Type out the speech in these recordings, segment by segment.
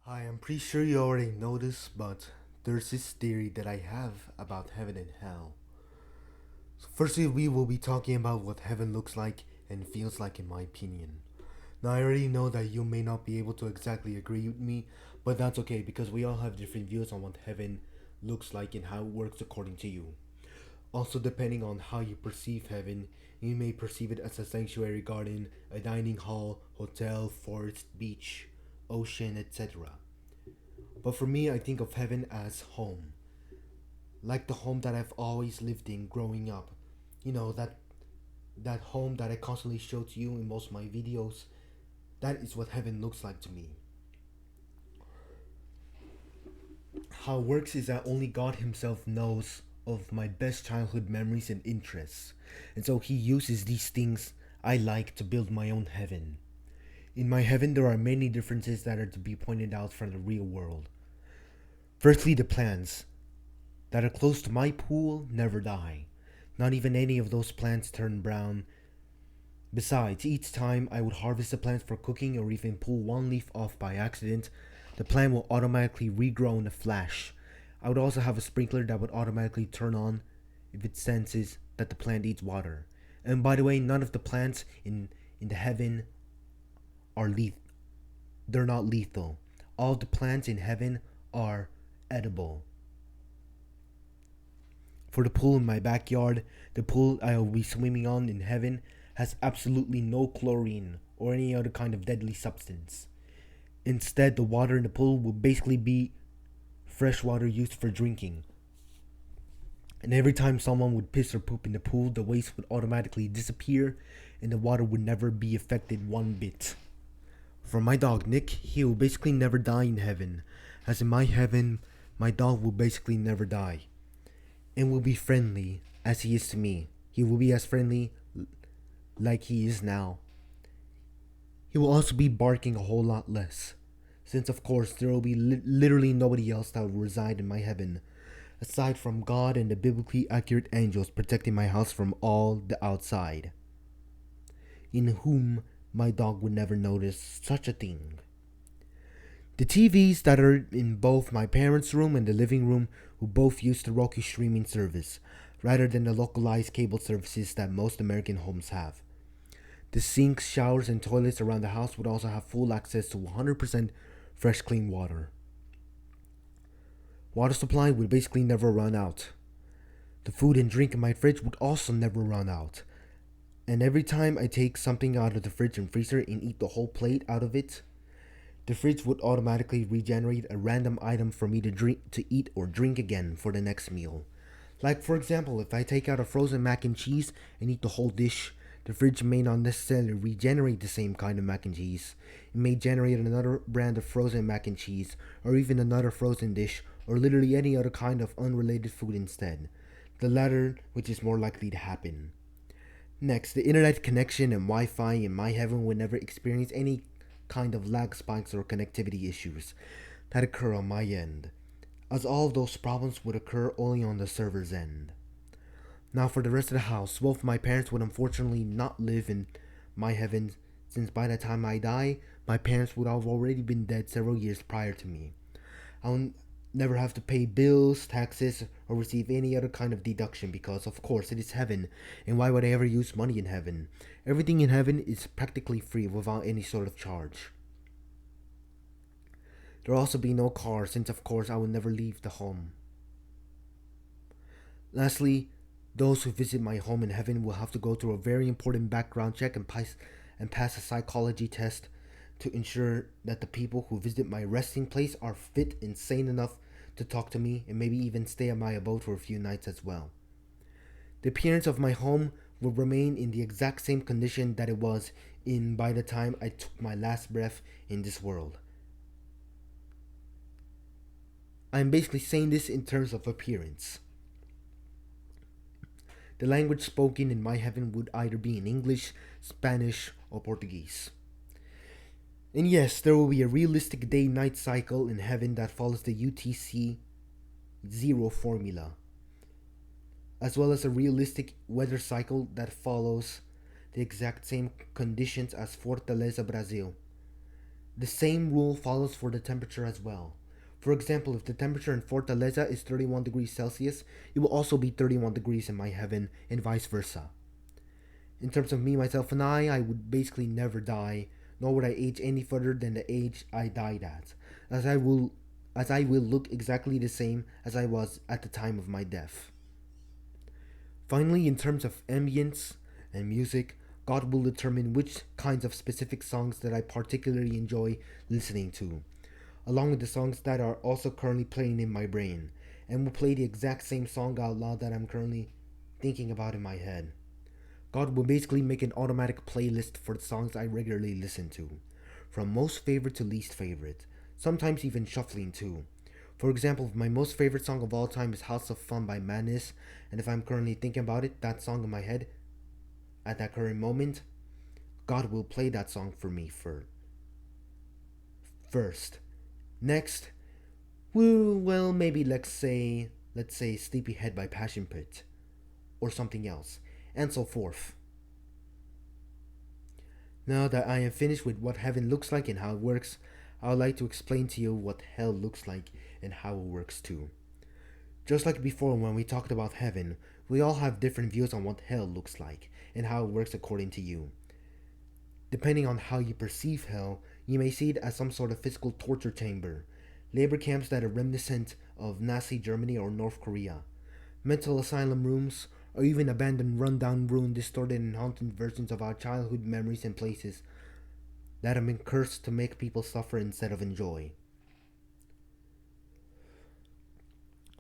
Hi, I'm pretty sure you already know this, but there's this theory that I have about heaven and hell. So firstly, we will be talking about what heaven looks like and feels like, in my opinion. Now, I already know that you may not be able to exactly agree with me, but that's okay because we all have different views on what heaven looks like and how it works according to you. Also, depending on how you perceive heaven, you may perceive it as a sanctuary garden, a dining hall, hotel, forest, beach, ocean, etc. But for me, I think of heaven as home. Like the home that I've always lived in growing up. You know, that home that I constantly show to you in most of my videos. That is what heaven looks like to me. How it works is that only God Himself knows of my best childhood memories and interests. And so He uses these things I like to build my own heaven. In my heaven, there are many differences that are to be pointed out from the real world. Firstly, the plants that are close to my pool never die. Not even any of those plants turn brown. Besides, each time I would harvest a plant for cooking or even pull one leaf off by accident, the plant will automatically regrow in a flash. I would also have a sprinkler that would automatically turn on if it senses that the plant needs water. And by the way, none of the plants in the heaven are lethal. They're not lethal. All the plants in heaven are edible. For the pool in my backyard, the pool I will be swimming on in heaven has absolutely no chlorine or any other kind of deadly substance. Instead, the water in the pool will basically be fresh water used for drinking. And every time someone would piss or poop in the pool, the waste would automatically disappear and the water would never be affected one bit. For my dog Nick, he will basically never die in heaven, as in my heaven, my dog will basically never die and will be friendly as he is to me. He will be as friendly like he is now. He will also be barking a whole lot less, since of course there will be literally nobody else that will reside in my heaven, aside from God and the biblically accurate angels protecting my house from all the outside, in whom my dog would never notice such a thing. The TVs that are in both my parents' room and the living room will both use the Roku streaming service, rather than the localized cable services that most American homes have. The sinks, showers, and toilets around the house would also have full access to 100% fresh clean water. Water supply would basically never run out. The food and drink in my fridge would also never run out. And every time I take something out of the fridge and freezer and eat the whole plate out of it, the fridge would automatically regenerate a random item for me to eat or drink again for the next meal. Like for example, if I take out a frozen mac and cheese and eat the whole dish, the fridge may not necessarily regenerate the same kind of mac and cheese. It may generate another brand of frozen mac and cheese, or even another frozen dish, or literally any other kind of unrelated food instead. The latter, which is more likely to happen. Next, the internet connection and Wi Fi in my heaven would never experience any kind of lag spikes or connectivity issues that occur on my end, as all of those problems would occur only on the server's end. Now, for the rest of the house, both my parents would unfortunately not live in my heaven, since by the time I die, my parents would have already been dead several years prior to me. I will never have to pay bills, taxes, or receive any other kind of deduction because, of course, it is heaven, and why would I ever use money in heaven? Everything in heaven is practically free without any sort of charge. There will also be no car, since, of course, I will never leave the home. Lastly, those who visit my home in heaven will have to go through a very important background check and pass a psychology test to ensure that the people who visit my resting place are fit and sane enough to talk to me and maybe even stay at my abode for a few nights as well. The appearance of my home will remain in the exact same condition that it was in by the time I took my last breath in this world. I'm basically saying this in terms of appearance. The language spoken in my heaven would either be in English, Spanish, or Portuguese. And yes, there will be a realistic day night cycle in heaven that follows the UTC 0 formula, as well as a realistic weather cycle that follows the exact same conditions as Fortaleza, Brazil. The same rule follows for the temperature as well. For example, if the temperature in Fortaleza is 31 degrees Celsius, it will also be 31 degrees in my heaven, and vice versa. In terms of me, myself, and I would basically never die, nor would I age any further than the age I died at, as I will as I will look exactly the same as I was at the time of my death. Finally, in terms of ambience and music, God will determine which kinds of specific songs that I particularly enjoy listening to, along with the songs that are also currently playing in my brain, and will play the exact same song out loud that I'm currently thinking about in my head. God will basically make an automatic playlist for the songs I regularly listen to, from most favorite to least favorite, sometimes even shuffling too. For example, my most favorite song of all time is House of Fun by Madness, and if I'm currently thinking about it, that song in my head, at that current moment, God will play that song for me first. Next, well, maybe let's say Sleepyhead by Passion Pit, or something else, and so forth. Now that I am finished with what heaven looks like and how it works, I would like to explain to you what hell looks like and how it works too. Just like before when we talked about heaven, we all have different views on what hell looks like and how it works according to you. Depending on how you perceive hell, you may see it as some sort of physical torture chamber, labor camps that are reminiscent of Nazi Germany or North Korea, mental asylum rooms, or even abandoned, rundown, ruined, distorted, and haunted versions of our childhood memories and places that have been cursed to make people suffer instead of enjoy.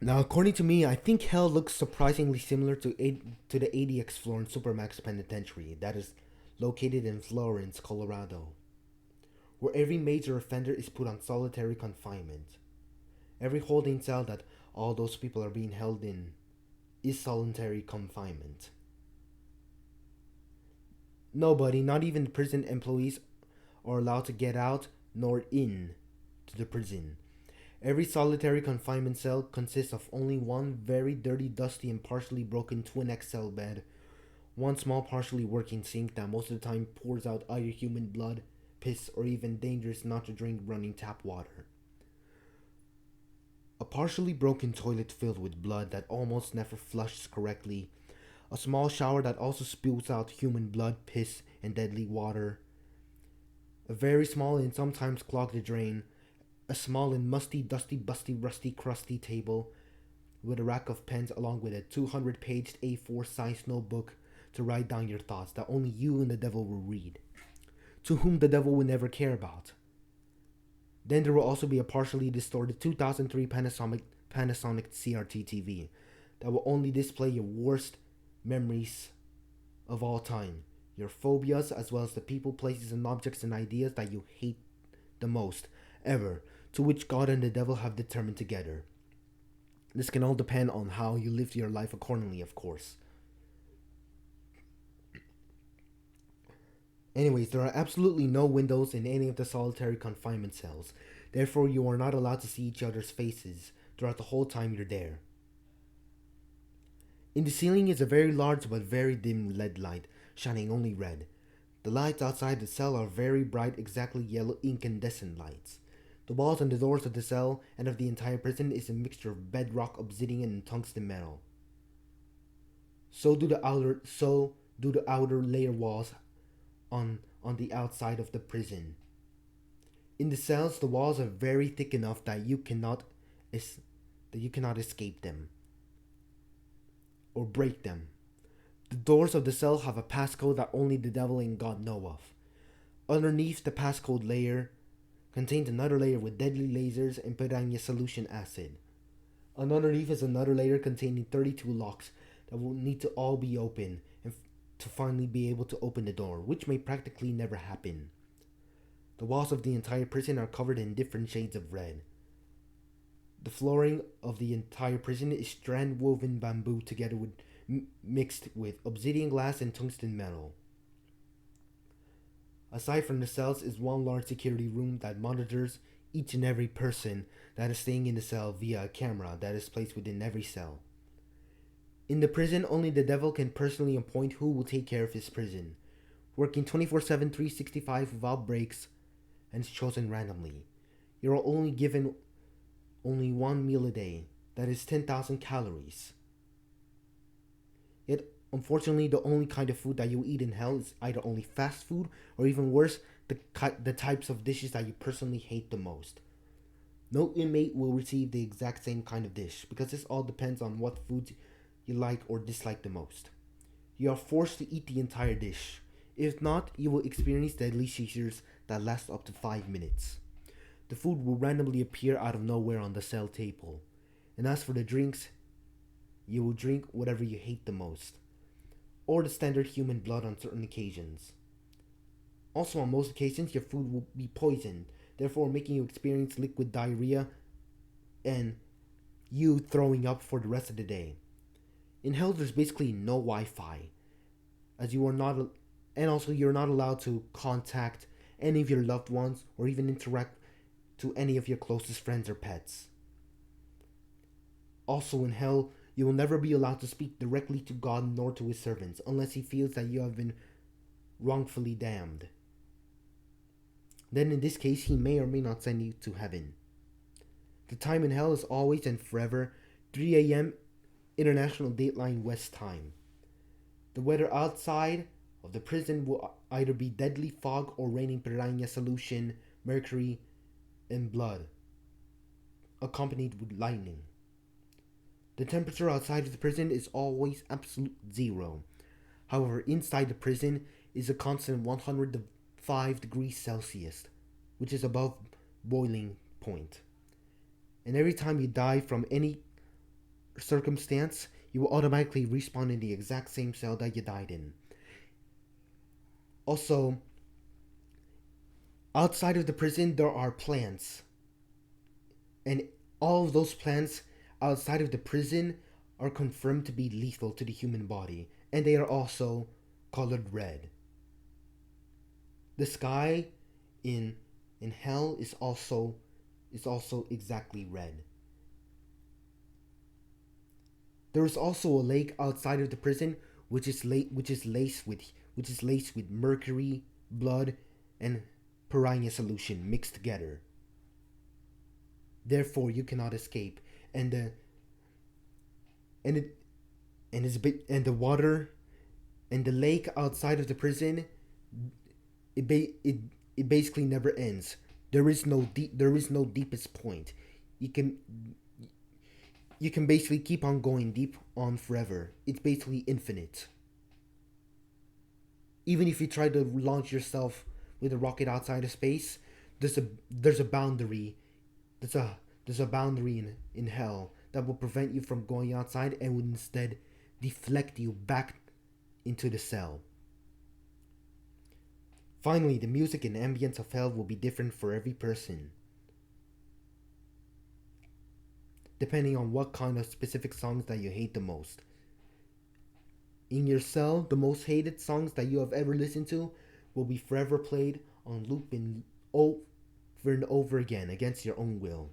Now, according to me, I think hell looks surprisingly similar to the ADX floor in Supermax Penitentiary that is located in Florence, Colorado, where every major offender is put on solitary confinement. Every holding cell that all those people are being held in is solitary confinement. Nobody, not even the prison employees, are allowed to get out nor in to the prison. Every solitary confinement cell consists of only one very dirty, dusty, and partially broken twin XL bed, one small partially working sink that most of the time pours out either human blood, piss, or even dangerous not to drink running tap water. A partially broken toilet filled with blood that almost never flushes correctly, a small shower that also spews out human blood, piss, and deadly water, a very small and sometimes clogged drain, a small and musty, dusty, busty, rusty, crusty table with a rack of pens along with a 200-paged A4 sized notebook to write down your thoughts that only you and the devil will read, to whom the devil will never care about. Then there will also be a partially distorted 2003 Panasonic CRT TV that will only display your worst memories of all time, your phobias, as well as the people, places, and objects and ideas that you hate the most ever, to which God and the devil have determined together. This can all depend on how you live your life accordingly, of course. Anyways, there are absolutely no windows in any of the solitary confinement cells. Therefore, you are not allowed to see each other's faces throughout the whole time you're there. In the ceiling is a very large but very dim LED light, shining only red. The lights outside the cell are very bright, exactly yellow incandescent lights. The walls and the doors of the cell and of the entire prison is a mixture of bedrock, obsidian, and tungsten metal. So do the outer layer walls on the outside of the prison. In the cells, the walls are very thick enough that you cannot escape them or break them. The doors of the cell have a passcode that only the devil and God know of. Underneath the passcode layer contains another layer with deadly lasers and piranha solution acid. And underneath is another layer containing 32 locks that will need to all be open to finally be able to open the door, which may practically never happen. The walls of the entire prison are covered in different shades of red. The flooring of the entire prison is strand woven bamboo together with mixed with obsidian glass and tungsten metal. Aside from the cells is one large security room that monitors each and every person that is staying in the cell via a camera that is placed within every cell. In the prison, only the devil can personally appoint who will take care of his prison, working 24/7, 365 without breaks, and is chosen randomly. You're only given only one meal a day, that is 10,000 calories. Yet, unfortunately, the only kind of food that you eat in hell is either only fast food or even worse, the types of dishes that you personally hate the most. No inmate will receive the exact same kind of dish because this all depends on what foods you like or dislike the most. You are forced to eat the entire dish. If not, you will experience deadly seizures that last up to 5 minutes. The food will randomly appear out of nowhere on the cell table. And as for the drinks, you will drink whatever you hate the most, or the standard human blood on certain occasions. Also, on most occasions, your food will be poisoned, therefore making you experience liquid diarrhea and you throwing up for the rest of the day. In hell, there's basically no Wi-Fi, as you are not, and also you're not allowed to contact any of your loved ones or even interact to any of your closest friends or pets. Also in hell, you will never be allowed to speak directly to God nor to his servants unless he feels that you have been wrongfully damned. Then in this case, he may or may not send you to heaven. The time in hell is always and forever 3 a.m. International Dateline West Time. The weather outside of the prison will either be deadly fog or raining piranha solution, mercury, and blood, accompanied with lightning. The temperature outside of the prison is always absolute zero. However, inside the prison is a constant 105 degrees Celsius, which is above boiling point. And every time you die from any circumstance, you will automatically respawn in the exact same cell that you died in. Also, outside of the prison, there are plants. And all of those plants outside of the prison are confirmed to be lethal to the human body, and they are also colored red. The sky in hell is also exactly red. There is also a lake outside of the prison which is laced with mercury, blood, and piranha solution mixed together. Therefore, you cannot escape, and the water and the lake outside of the prison, it basically never ends. There is no deepest point. You can basically keep on going deep on forever. It's basically infinite. Even if you try to launch yourself with a rocket outside of space, there's a boundary. There's a boundary in hell that will prevent you from going outside and would instead deflect you back into the cell. Finally, the music and ambience of hell will be different for every person, depending on what kind of specific songs that you hate the most. In your cell, the most hated songs that you have ever listened to will be forever played on loop and over and over again against your own will.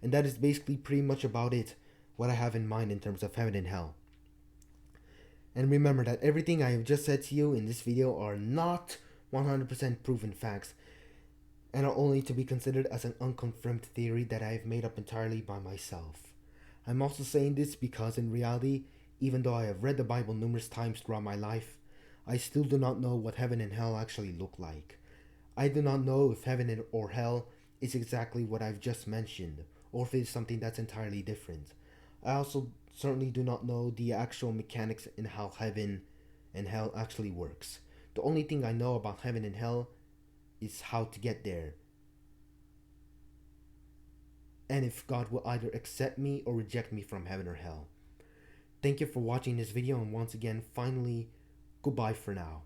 And that is basically pretty much about it, what I have in mind in terms of heaven and hell. And remember that everything I have just said to you in this video are not 100% proven facts, and are only to be considered as an unconfirmed theory that I have made up entirely by myself. I'm also saying this because in reality, even though I have read the Bible numerous times throughout my life, I still do not know what heaven and hell actually look like. I do not know if heaven or hell is exactly what I've just mentioned, or if it is something that's entirely different. I also certainly do not know the actual mechanics in how heaven and hell actually works. The only thing I know about heaven and hell is how to get there, and if God will either accept me or reject me from heaven or hell. Thank you for watching this video, and once again, finally, goodbye for now.